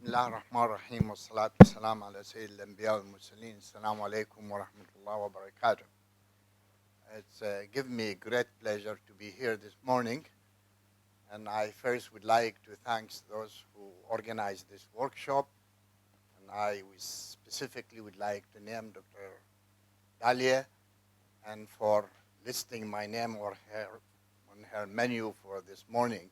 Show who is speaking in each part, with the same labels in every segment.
Speaker 1: بسم الله الرحمن الرحيم والصلاة والسلام على سيد الأنبياء والمرسلين. السلام عليكم ورحمة الله وبركاته. It's given me great pleasure to be here this morning, and I first would like to thank those who organized this workshop, and I specifically would like to name Dr. Dalia, and for listing my name or on her menu for this morning.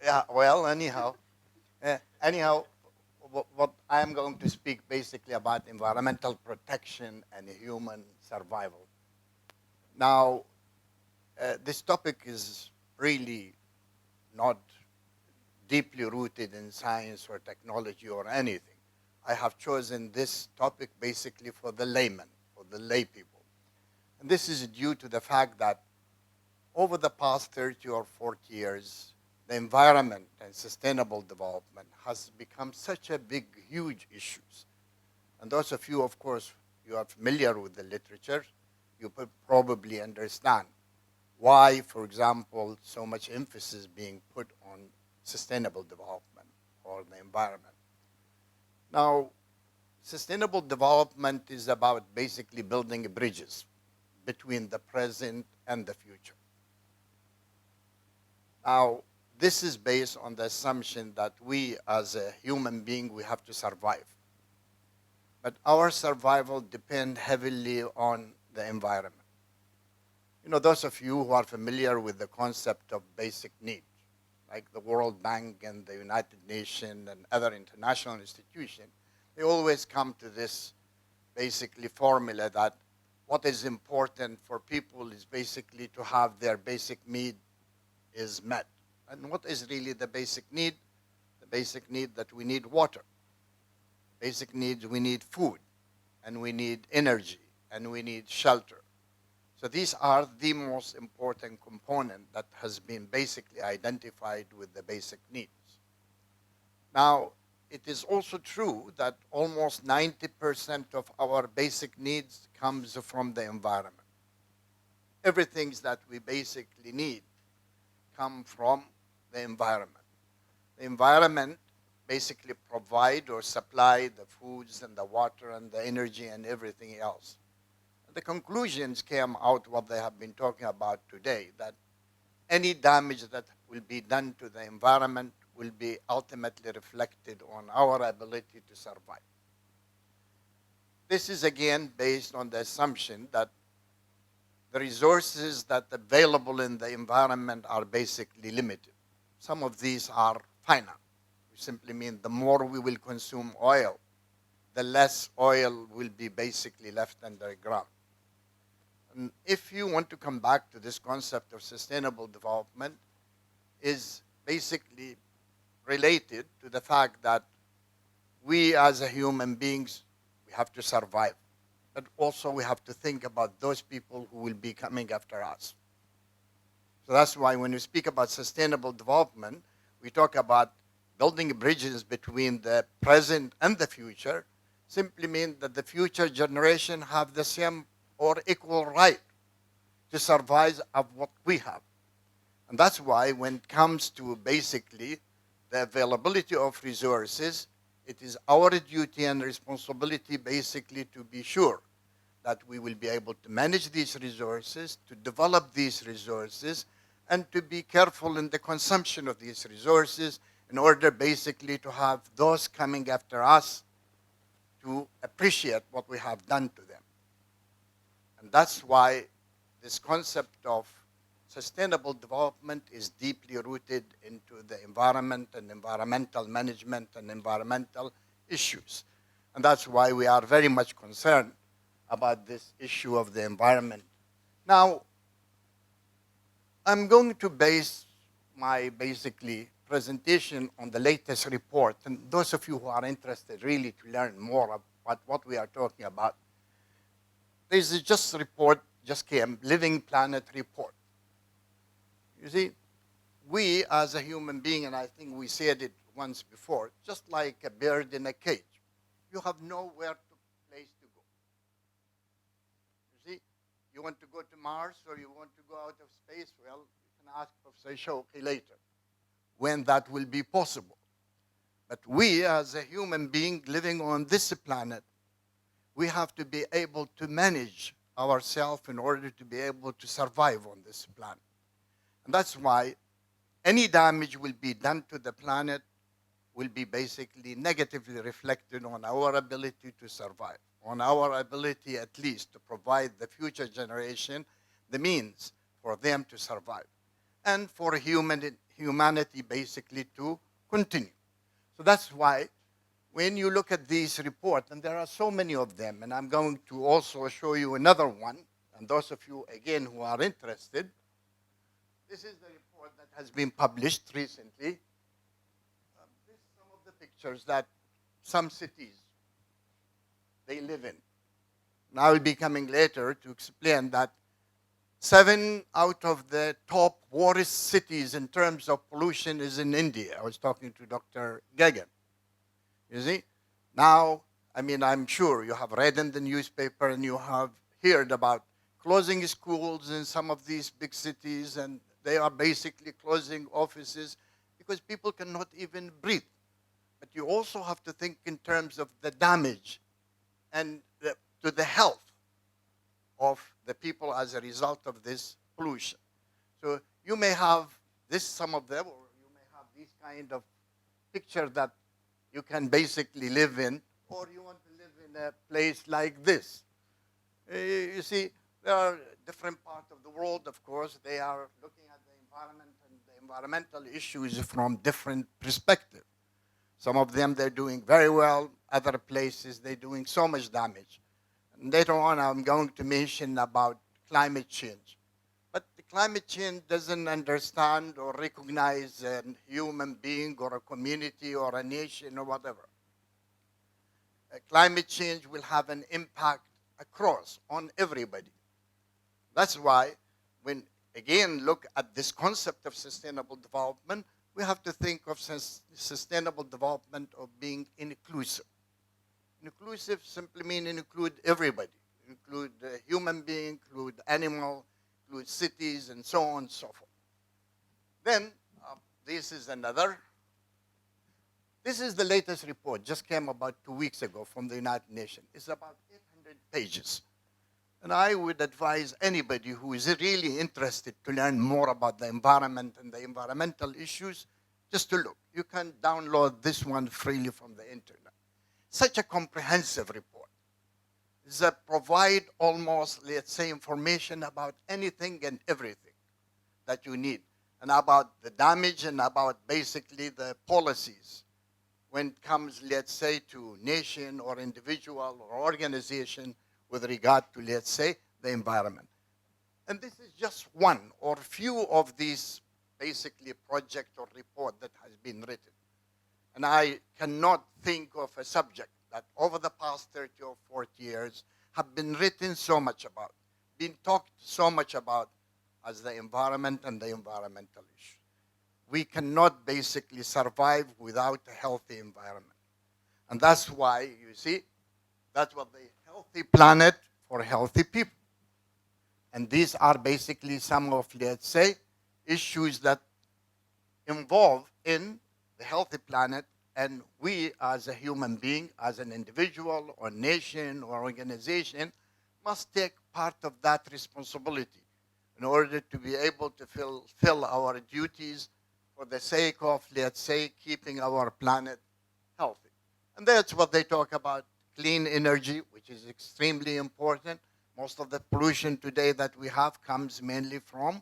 Speaker 1: Yeah, well, anyhow, what I am going to speak basically about environmental protection and human survival. Now, this topic is really not deeply rooted in science or technology or anything. I have chosen this topic basically for the layman, for the lay people. And this is due to the fact that over the past 30 or 40 years, the environment and sustainable development has become such a big, huge issues. And those of you, of course, you are familiar with the literature, you probably understand why, for example, so much emphasis being put on sustainable development or the environment. Now, sustainable development is about basically building bridges between the present and the future. Now, this is based on the assumption that we as a human being, we have to survive. But our survival depends heavily on the environment. You know, those of you who are familiar with the concept of basic needs, like the World Bank and the United Nations and other international institutions, they always come to this basically formula that what is important for people is basically to have their basic need is met. And what is really the basic need? The basic need that we need water. Basic needs, we need food, and we need energy, and we need shelter. So these are the most important component that has been basically identified with the basic needs. Now, it is also true that almost 90% of our basic needs comes from the environment. Everything that we basically need come from the environment. The environment basically provide or supply the foods and the water and the energy and everything else. And the conclusions came out what they have been talking about today, that any damage that will be done to the environment will be ultimately reflected on our ability to survive. This is again based on the assumption that the resources that are available in the environment are basically limited. Some of these are finite, which simply means the more we will consume oil, the less oil will be basically left underground. And if you want to come back to this concept of sustainable development, is basically related to the fact that we as a human beings, we have to survive. But also we have to think about those people who will be coming after us. So that's why when we speak about sustainable development, we talk about building bridges between the present and the future, simply means that the future generation have the same or equal right to survive of what we have. And that's why when it comes to basically the availability of resources, it is our duty and responsibility basically to be sure that we will be able to manage these resources, to develop these resources, and to be careful in the consumption of these resources in order basically to have those coming after us to appreciate what we have done to them. And that's why this concept of sustainable development is deeply rooted into the environment and environmental management and environmental issues. And that's why we are very much concerned about this issue of the environment. Now, I'm going to base my basically presentation on the latest report. And those of you who are interested really to learn more about what we are talking about, there's just a report, just came, Living Planet report. You see, we as a human being, and I think we said it once before, just like a bird in a cage, you have nowhere to place to go. You see, you want to go to Mars or you want to go out of space, well, you can ask Professor Shawki later when that will be possible. But we, as a human being living on this planet, we have to be able to manage ourselves in order to be able to survive on this planet. And that's why any damage will be done to the planet will be basically negatively reflected on our ability to survive, on our ability at least to provide the future generation the means for them to survive, and for humanity basically to continue. So that's why when you look at these reports, and there are so many of them, and I'm going to also show you another one, and those of you, again, who are interested, this is the report that has been published recently. This is some of the pictures that some cities they live in. And I will be coming later to explain that 7 out of the top worst cities in terms of pollution is in India. I was talking to Dr. Gagan. You see? Now, I mean, I'm sure you have read in the newspaper and you have heard about closing schools in some of these big cities, and they are basically closing offices because people cannot even breathe. But you also have to think in terms of the damage and to the health of the people as a result of this pollution. So you may have this, some of them, or you may have these kind of picture that you can basically live in, or you want to live in a place like this. You see, there are different parts of the world, of course. They are looking at the environment and the environmental issues from different perspectives. Some of them, they're doing very well. Other places, they're doing so much damage. And later on, I'm going to mention about climate change. But the climate change doesn't understand or recognize a human being or a community or a nation or whatever. Climate change will have an impact across on everybody. That's why when, again, look at this concept of sustainable development, we have to think of sustainable development of being inclusive. Inclusive simply means include everybody, include human being, include animal, include cities, and so on and so forth. Then, this is another. This is the latest report, just came about 2 weeks ago from the United Nations. It's about 800 pages. And I would advise anybody who is really interested to learn more about the environment and the environmental issues, just to look. You can download this one freely from the internet. Such a comprehensive report. That provide almost, let's say, information about anything and everything that you need, and about the damage and about basically the policies when it comes, let's say, to nation or individual or organization with regard to, let's say, the environment. And this is just one or few of these basically project or report that has been written. And I cannot think of a subject that over the past 30 or 40 years have been written so much about, been talked so much about as the environment and the environmental issue. We cannot basically survive without a healthy environment. And that's why, you see, that's what the healthy planet for healthy people. And these are basically some of, let's say, issues that involve in the healthy planet, and we as a human being, as an individual or nation or organization, must take part of that responsibility in order to be able to fulfill our duties for the sake of, let's say, keeping our planet healthy. And that's what they talk about, clean energy, which is extremely important. Most of the pollution today that we have comes mainly from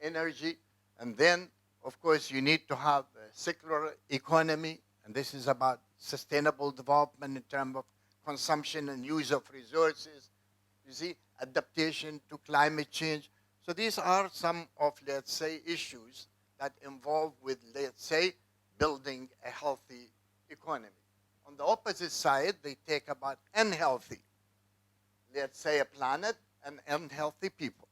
Speaker 1: energy. And then, of course, you need to have a circular economy, and this is about sustainable development in terms of consumption and use of resources. You see, adaptation to climate change. So these are some of, let's say, issues that involve with, let's say, building a healthy economy. On the opposite side, they take about unhealthy, let's say, a planet and unhealthy people.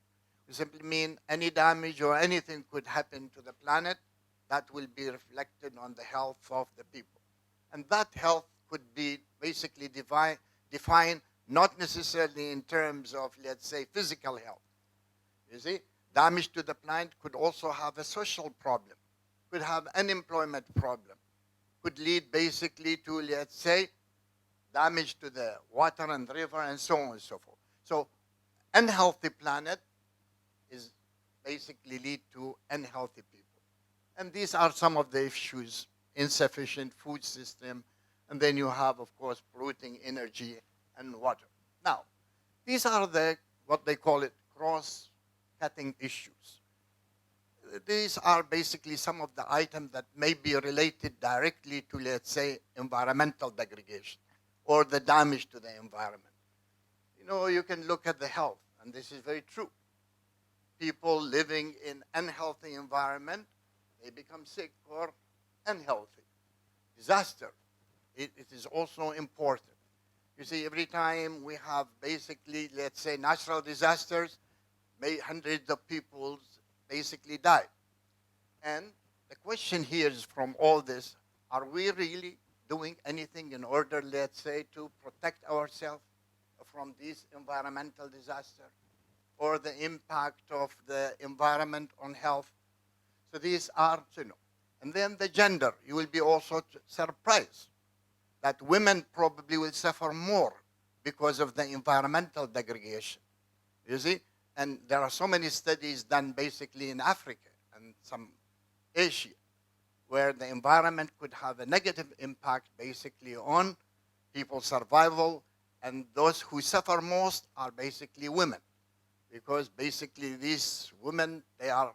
Speaker 1: We simply mean any damage or anything could happen to the planet that will be reflected on the health of the people. And that health could be basically defined not necessarily in terms of, let's say, physical health, you see, damage to the plant could also have a social problem, could have unemployment problem, could lead basically to, let's say, damage to the water and river and so on and so forth. So unhealthy planet is basically lead to unhealthy people. And these are some of the issues: insufficient food system, and then you have, of course, polluting energy and water. Now, these are the, what they call it, cross-cutting issues. These are basically some of the items that may be related directly to, let's say, environmental degradation or the damage to the environment. You know, you can look at the health, and this is very true. People living in unhealthy environment, they become sick or unhealthy. Disaster, it is also important. You see, every time we have basically, let's say, natural disasters, hundreds of people basically die. And the question here is, from all this, are we really doing anything in order, let's say, to protect ourselves from these environmental disasters or the impact of the environment on health? So these are, you know. And then the gender, you will be also surprised that women probably will suffer more because of the environmental degradation. You see? And there are so many studies done basically in Africa and some Asia, where the environment could have a negative impact basically on people's survival, and those who suffer most are basically women, because basically these women, they are,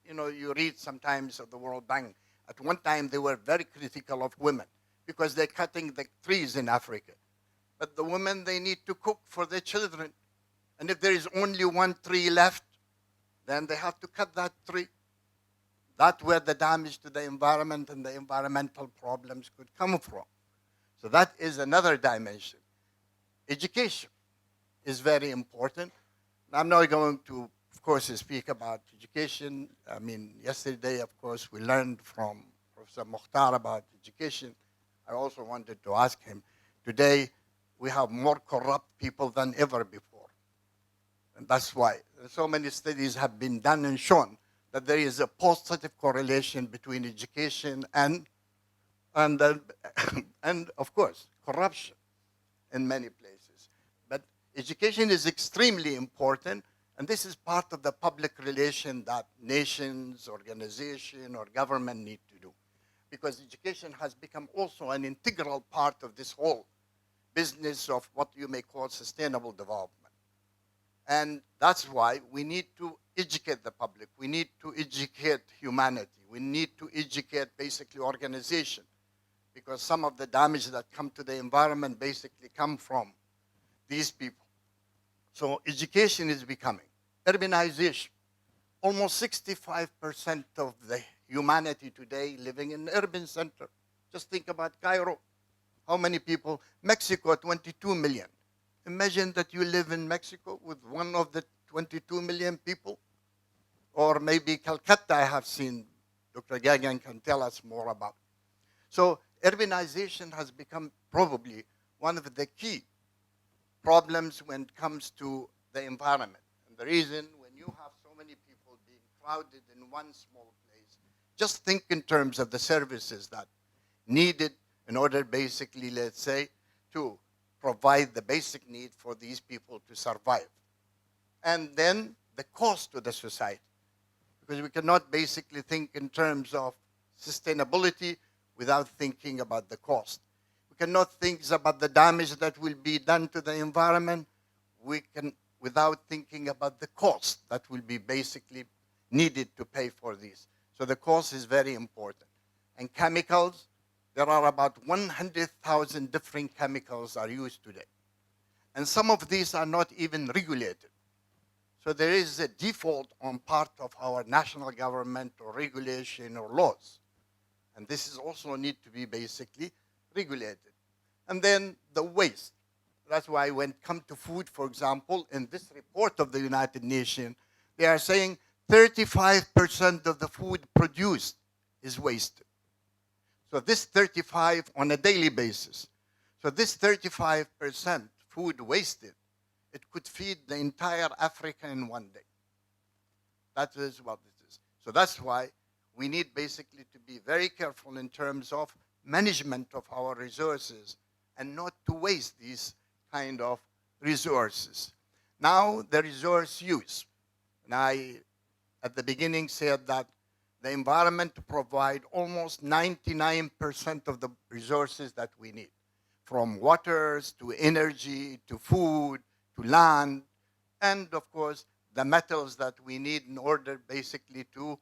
Speaker 1: you know, you read sometimes of the World Bank, at one time they were very critical of women because they're cutting the trees in Africa. But the women, they need to cook for their children. And if there is only one tree left, then they have to cut that tree. That's where the damage to the environment and the environmental problems could come from. So that is another dimension. Education is very important. I'm not going to, of course, speak about education. I mean, yesterday, of course, we learned from Professor Mukhtar about education. I also wanted to ask him, today we have more corrupt people than ever before. And that's why so many studies have been done and shown that there is a positive correlation between education and of course, corruption in many places. But education is extremely important, and this is part of the public relation that nations, organizations, or government need to do. Because education has become also an integral part of this whole business of what you may call sustainable development. And that's why we need to educate the public. We need to educate humanity. We need to educate basically organization, because some of the damage that come to the environment basically come from these people. So education is becoming. Urbanization. Almost 65% of the humanity today living in urban center. Just think about Cairo. How many people? Mexico, 22 million. Imagine that you live in Mexico with one of the 22 million people. Or maybe Calcutta, I have seen. Dr. Gagan can tell us more about. So urbanization has become probably one of the key problems when it comes to the environment. And the reason, when you have so many people being crowded in one small place, just think in terms of the services that needed in order basically, let's say, to provide the basic need for these people to survive. And then the cost to the society, because we cannot basically think in terms of sustainability without thinking about the cost. We cannot think about the damage that will be done to the environment without thinking about the cost that will be basically needed to pay for this. So the cost is very important. And chemicals, there are about 100,000 different chemicals are used today. And some of these are not even regulated. So there is a default on part of our national government or regulation or laws. And this is also need to be basically regulated. And then the waste. That's why when it comes to food, for example, in this report of the United Nations, they are saying 35% of the food produced is wasted. So this 35 on a daily basis. So this 35% food wasted, it could feed the entire Africa in one day. That is what it is. So that's why we need basically to be very careful in terms of management of our resources and not to waste these kind of resources. Now, the resource use. And I, at the beginning, said that the environment provide almost 99% of the resources that we need, from waters to energy to food to land, and of course, the metals that we need in order basically to,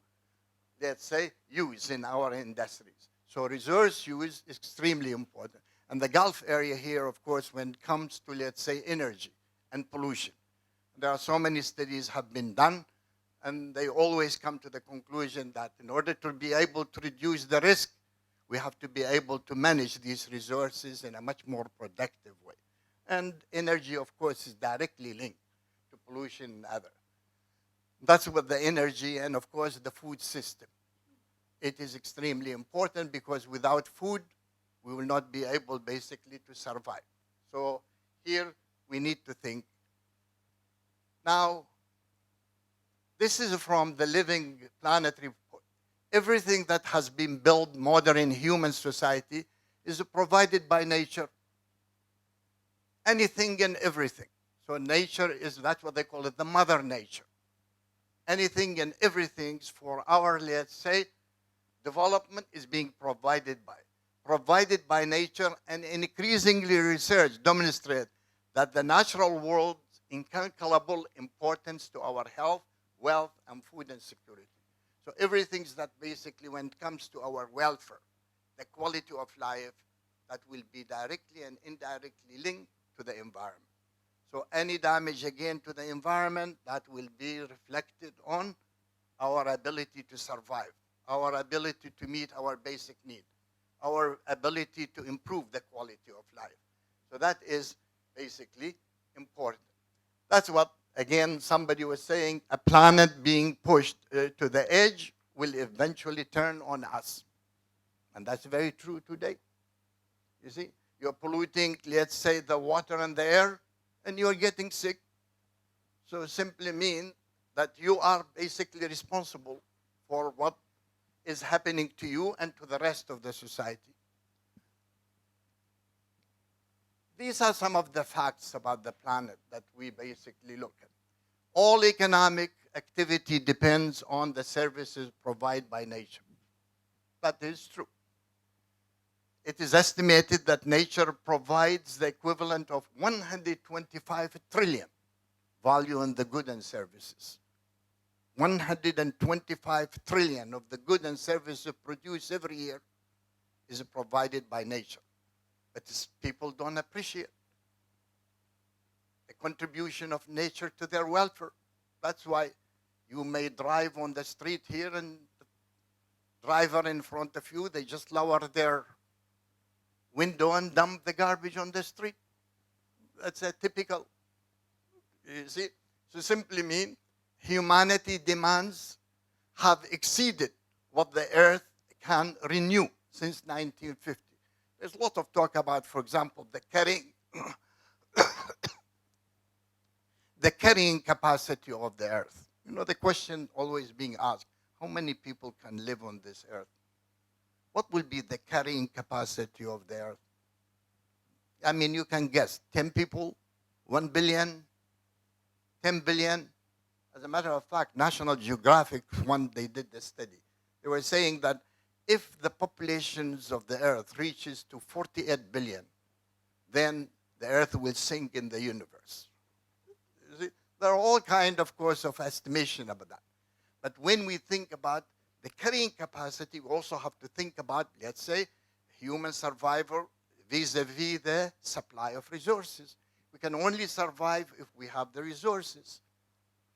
Speaker 1: let's say, use in our industries. So resource use is extremely important. And the Gulf area here, of course, when it comes to, let's say, energy and pollution, there are so many studies have been done, and they always come to the conclusion that in order to be able to reduce the risk, we have to be able to manage these resources in a much more productive way. And energy, of course, is directly linked to pollution and other. That's what the energy and, of course, the food system. It is extremely important because without food, we will not be able basically to survive. So here we need to think. Now, this is from the Living Planet report. Everything that has been built modern human society is provided by nature. Anything and everything. So nature is, that's what they call it, the mother nature. Anything and everything for our, let's say, development is being provided by nature, and increasingly research demonstrates that the natural world's incalculable importance to our health, wealth, and food and security. So everything that basically, when it comes to our welfare, the quality of life, that will be directly and indirectly linked to the environment. So any damage again to the environment, that will be reflected on our ability to survive, our ability to meet our basic need, our ability to improve the quality of life. So that is basically important. That's what, again, somebody was saying, a planet being pushed to the edge will eventually turn on us. And that's very true today. You see, you're polluting, let's say, the water and the air, and you're getting sick. So simply mean that you are basically responsible for what is happening to you and to the rest of the society. These are some of the facts about the planet that we basically look at. All economic activity depends on the services provided by nature. That is true. It is estimated that nature provides the equivalent of 125 trillion value in the goods and services. 125 trillion of the goods and services produced every year is provided by nature. But people don't appreciate the contribution of nature to their welfare. That's why you may drive on the street here and the driver in front of you, they just lower their window and dump the garbage on the street. That's a typical, you see. So simply mean humanity demands have exceeded what the earth can renew since 1950. There's a lot of talk about, for example, the carrying capacity of the earth. You know, the question always being asked, how many people can live on this earth? What will be the carrying capacity of the earth? I mean, you can guess, 10 people, 1 billion, 10 billion. As a matter of fact, National Geographic, when they did the study, they were saying that if the populations of the earth reaches to 48 billion, then the earth will sink in the universe. You see, there are all kinds, of course, of estimation about that. But when we think about the carrying capacity, we also have to think about, let's say, human survival vis-a-vis the supply of resources. We can only survive if we have the resources.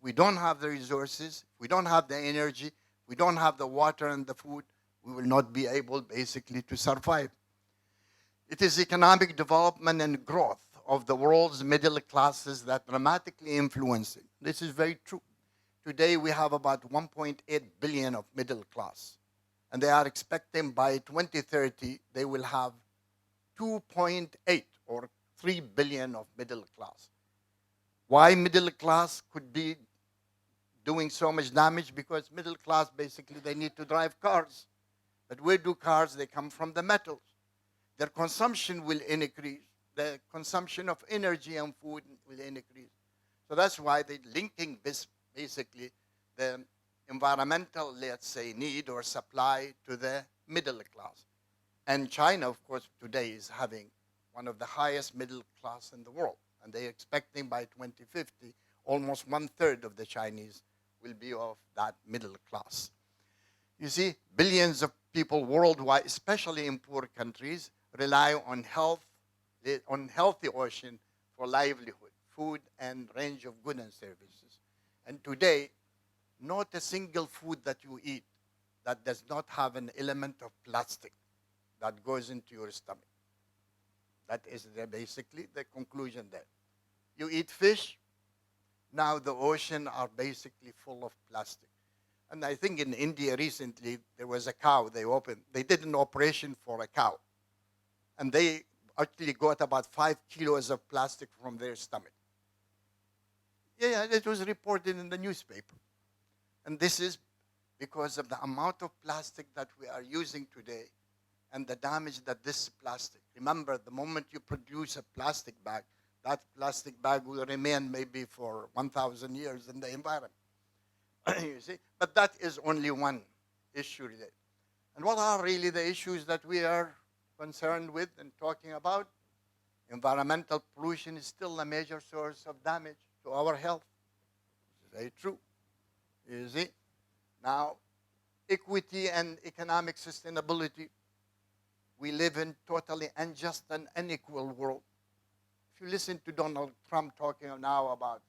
Speaker 1: We don't have the resources, we don't have the energy, we don't have the water and the food, we will not be able basically to survive. It is economic development and growth of the world's middle classes that dramatically influence it. This is very true. Today we have about 1.8 billion of middle class. And they are expecting by 2030 they will have 2.8 or 3 billion of middle class. Why middle class could be doing so much damage because middle class, basically, they need to drive cars. But where do cars? They come from the metals. Their consumption will increase. The consumption of energy and food will increase. So that's why they're linking this, basically, the environmental, let's say, need or supply to the middle class. And China, of course, today is having one of the highest middle class in the world. And they're expecting by 2050, almost 1/3 of the Chinese will be of that middle class. You see, billions of people worldwide, especially in poor countries, rely on healthy ocean for livelihood, food, and range of goods and services. And today, not a single food that you eat that does not have an element of plastic that goes into your stomach. That is basically the conclusion there. You eat fish, now the ocean are basically full of plastic. And I think in India recently, there was a cow they did an operation for a cow. And they actually got about 5 kilos of plastic from their stomach. Yeah, it was reported in the newspaper. And this is because of the amount of plastic that we are using today and the damage that this plastic. Remember, the moment you produce a plastic bag, that plastic bag will remain maybe for 1,000 years in the environment. You see? But that is only one issue related. And what are really the issues that we are concerned with and talking about? Environmental pollution is still a major source of damage to our health. It's very true. You see? Now, equity and economic sustainability. We live in totally unjust and unequal world. If you listen to Donald Trump talking now about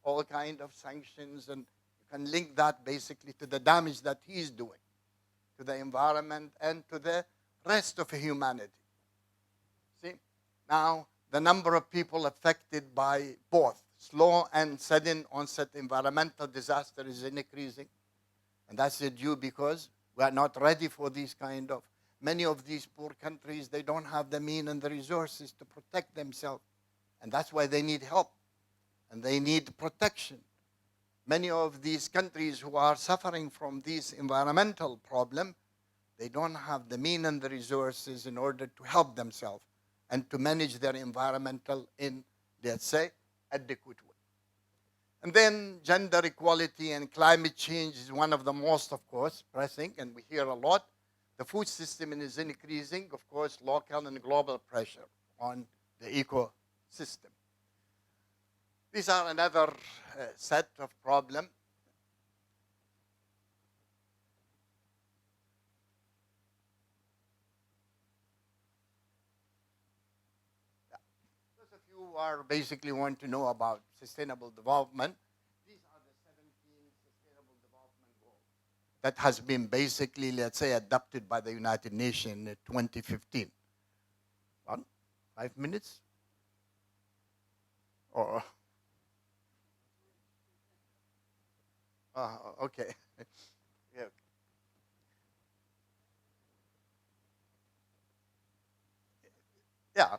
Speaker 1: all kind of sanctions, and you can link that basically to the damage that he's doing to the environment and to the rest of humanity. See, now the number of people affected by both slow and sudden onset environmental disaster is increasing. And that's due because we are not ready for these kind of, many of these poor countries, they don't have the means and the resources to protect themselves. And that's why they need help. And they need protection. Many of these countries who are suffering from this environmental problem, they don't have the means and the resources in order to help themselves and to manage their environmental in, let's say, adequate way. And then gender equality and climate change is one of the most, of course, pressing, and we hear a lot. The food system is increasing, of course, local and global pressure on the ecosystem. These are another set of problems. Those of you who are basically want to know about sustainable development, these are the 17 sustainable development goals that has been basically, let's say, adopted by the United Nations in 2015. 5 minutes? Or okay. Yeah. Yeah.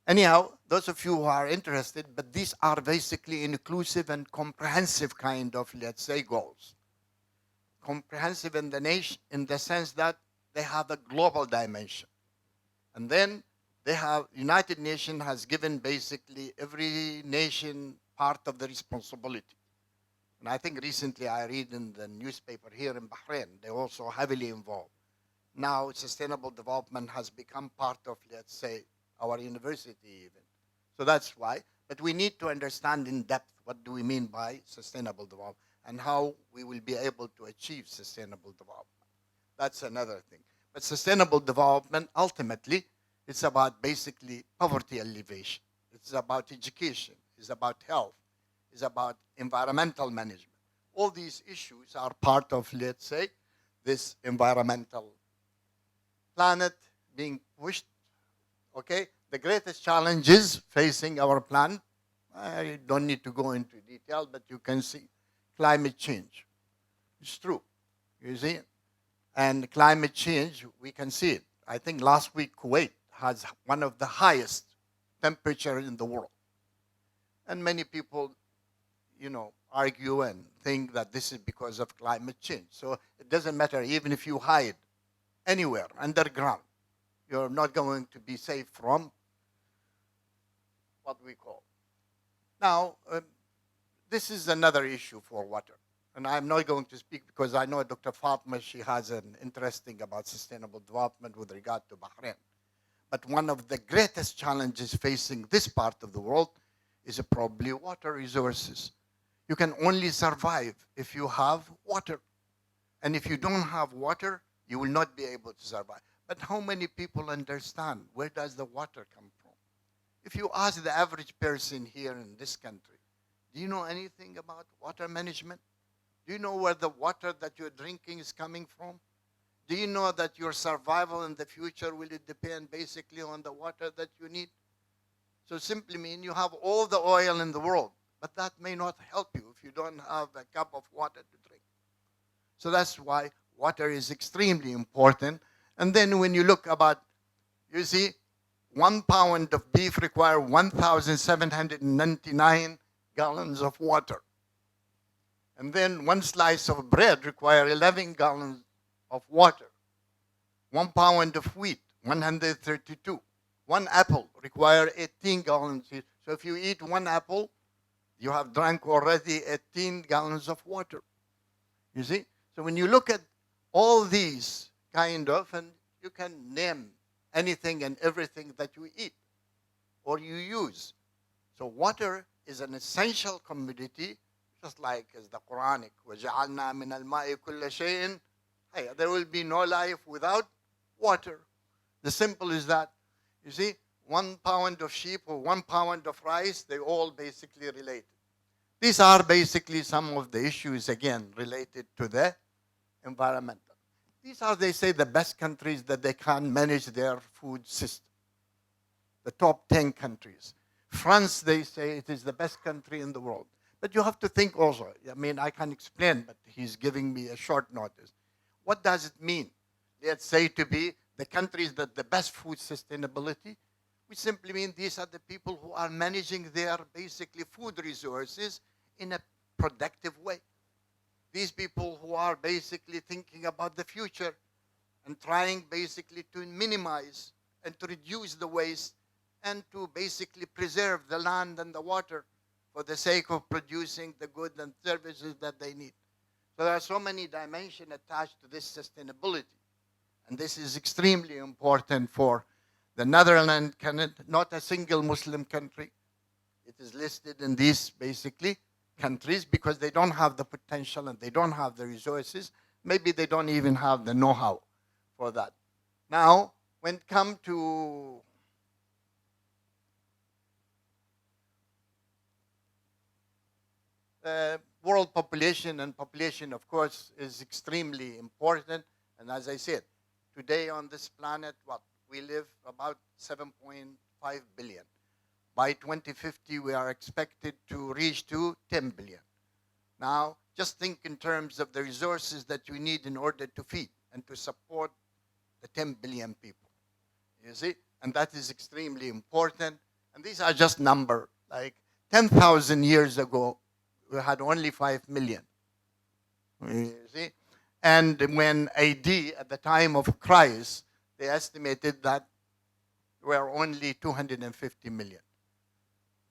Speaker 1: Anyhow, those of you who are interested, but these are basically inclusive and comprehensive kind of, let's say, goals. Comprehensive in the nation, in the sense that they have a global dimension. And then they have, United Nations has given basically every nation part of the responsibility. And I think recently I read in the newspaper here in Bahrain, they're also heavily involved. Now sustainable development has become part of, let's say, our university even. So that's why. But we need to understand in depth what do we mean by sustainable development and how we will be able to achieve sustainable development. That's another thing. But sustainable development, ultimately, it's about basically poverty alleviation. It's about education. It's about health. It's about environmental management. All these issues are part of, let's say, this environmental planet being pushed. Okay? The greatest challenges facing our planet, I don't need to go into detail, but you can see climate change. It's true. You see? And climate change, we can see it. I think last week Kuwait has one of the highest temperature in the world. And many people, argue and think that this is because of climate change. So it doesn't matter, even if you hide anywhere underground, you're not going to be safe from what we call. Now, this is another issue for water. And I'm not going to speak because I know Dr. Fatma, she has an interesting about sustainable development with regard to Bahrain. But one of the greatest challenges facing this part of the world is probably water resources. You can only survive if you have water. And if you don't have water, you will not be able to survive. But how many people understand where does the water come from? If you ask the average person here in this country, do you know anything about water management? Do you know where the water that you're drinking is coming from? Do you know that your survival in the future will depend basically on the water that you need? So simply mean you have all the oil in the world, but that may not help you if you don't have a cup of water to drink. So that's why water is extremely important. And then when you look about, you see, 1 pound of beef requires 1,799 gallons of water. And then 1 slice of bread requires 11 gallons of water. 1 pound of wheat, 132. 1 apple requires 18 gallons. So if you eat 1 apple, you have drunk already 18 gallons of water. You see? So when you look at all these kind of, and you can name anything and everything that you eat or you use. So water is an essential commodity, just like as the Quranic, وَجَعَلْنَا مِنَ الْمَاءِ كُلَّ شَيْءٍ. Hey, there will be no life without water. The simple is that. You see, 1 pound of sheep or 1 pound of rice, they all basically related. These are basically some of the issues, again, related to the environmental. These are, they say, the best countries that they can manage their food system. The top 10 countries. France, they say, it is the best country in the world. But you have to think also, I mean, I can explain, but he's giving me a short notice. What does it mean? Let's say to be the countries that the best food sustainability. We simply mean these are the people who are managing their basically food resources in a productive way. These people who are basically thinking about the future and trying basically to minimize and to reduce the waste and to basically preserve the land and the water for the sake of producing the goods and services that they need. So there are so many dimensions attached to this sustainability. And this is extremely important for the Netherlands, not a single Muslim country. It is listed in these basically countries because they don't have the potential and they don't have the resources. Maybe they don't even have the know-how for that. Now, when it comes to world population, and population, of course, is extremely important. And as I said, today on this planet, we live about 7.5 billion. By 2050, we are expected to reach to 10 billion. Now, just think in terms of the resources that you need in order to feed and to support the 10 billion people. You see? And that is extremely important. And these are just numbers. Like 10,000 years ago, we had only 5 million. You see? And when AD, at the time of Christ, they estimated that we were only 250 million.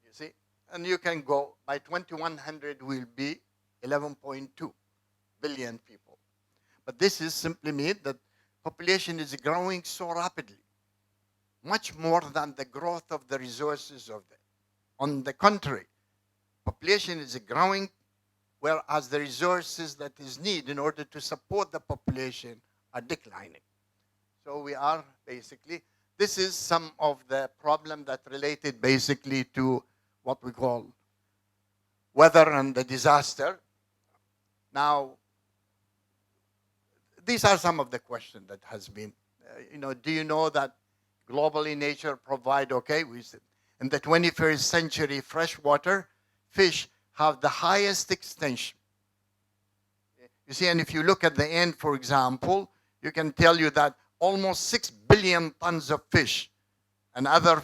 Speaker 1: You see? And you can go, by 2100 will be 11.2 billion people. But this is simply mean that population is growing so rapidly, much more than the growth of the resources of the. On the contrary, population is growing, whereas the resources that is needed in order to support the population are declining. So we are basically, this is some of the problem that related basically to what we call weather and the disaster. Now, these are some of the questions that has been, do you know that globally nature provide, we said, in the 21st century, freshwater fish have the highest extension. You see, and if you look at the end, for example, you can tell you that almost 6 billion tons of fish and other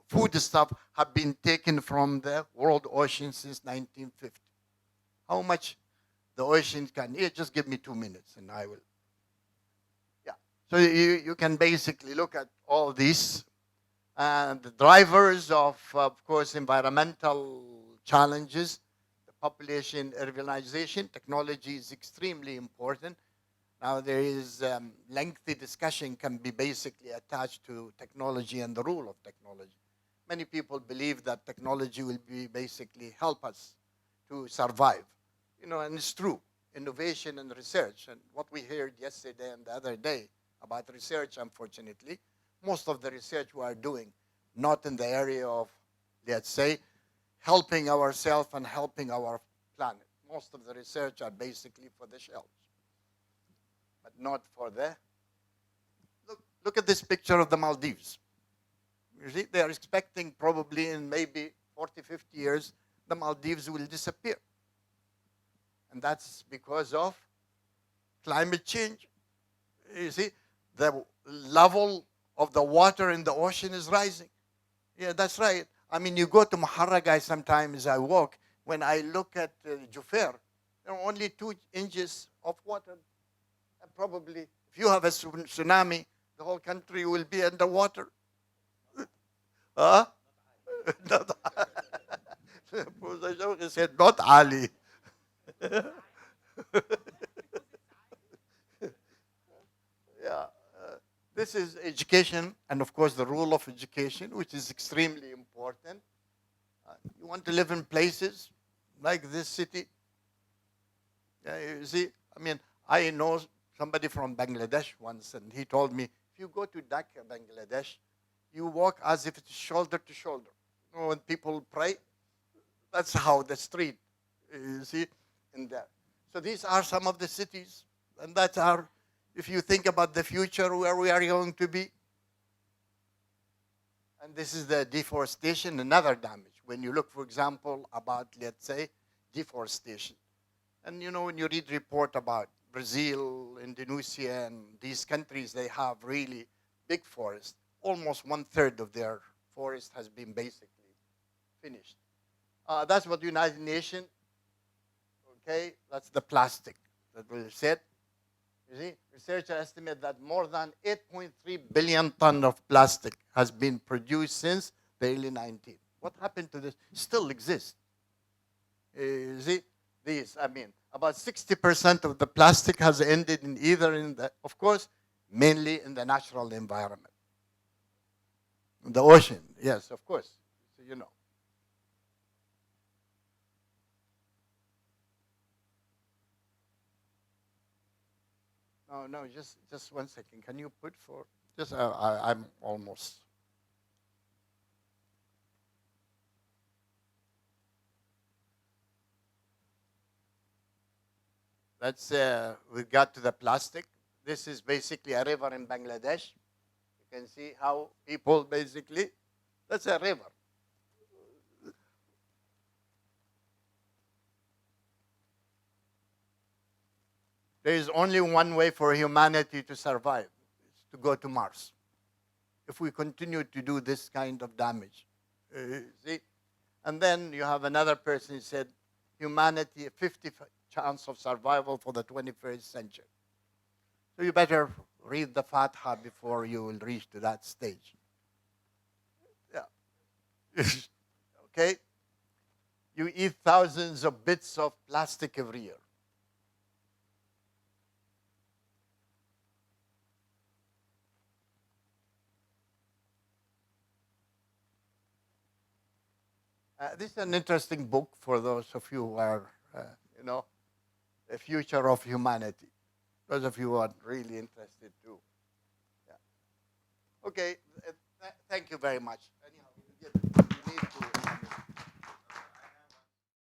Speaker 1: food stuff have been taken from the world ocean since 1950. how much the ocean can. Just give me 2 minutes and I will. Yeah. So you can basically look at all these. And the drivers of course, environmental challenges, the population, urbanization, technology is extremely important. Now there is lengthy discussion can be basically attached to technology and the role of technology. Many people believe that technology will be basically help us to survive, and it's true. Innovation and research, and what we heard yesterday and the other day about research, unfortunately, most of the research we are doing, not in the area of, let's say, helping ourselves and helping our planet. Most of the research are basically for the shelves, but not for the. Look at this picture of the Maldives. You see, they are expecting probably in maybe 40, 50 years, the Maldives will disappear. And that's because of climate change. You see, the level of the water in the ocean is rising. Yeah, that's right. I mean, you go to Muharragai sometimes, I walk, when I look at Jufair, there are only 2 inches of water. And probably, if you have a tsunami, the whole country will be underwater. Huh? He said, not Ali. Yeah. This is education, and of course the role of education, which is extremely important. You want to live in places like this city. You see, I mean, I know somebody from Bangladesh once, and he told me, if you go to Dhaka, Bangladesh, you walk as if it's shoulder to shoulder. When people pray, that's how the street, you see, in there. So these are some of the cities, and that's our, if you think about the future, where we are going to be. And this is the deforestation, another damage. When you look, for example, about, let's say, deforestation. And when you read report about Brazil, Indonesia, and these countries, they have really big forests. Almost 1/3 of their forest has been basically finished. That's what United Nations, okay, that's the plastic that we said. You see, researchers estimate that more than 8.3 billion tons of plastic has been produced since the early 19th. What happened to this? Still exists. You see, about 60% of the plastic has ended in either in the, of course, mainly in the natural environment. The ocean, yes, of course. So, No, just 1 second. Can you put for just? I'm almost. That's we got to the plastic. This is basically a river in Bangladesh. You can see how people basically. That's a river. There is only one way for humanity to survive, it's to go to Mars. If we continue to do this kind of damage. See? And then you have another person who said, humanity, a 50 chance of survival for the 21st century. So you better read the Fatiha before you will reach to that stage. Yeah. Okay? You eat thousands of bits of plastic every year. This is an interesting book for those of you who are, the future of humanity. Those of you who are really interested too. Yeah. Okay. Thank you very much. Anyhow, you need to.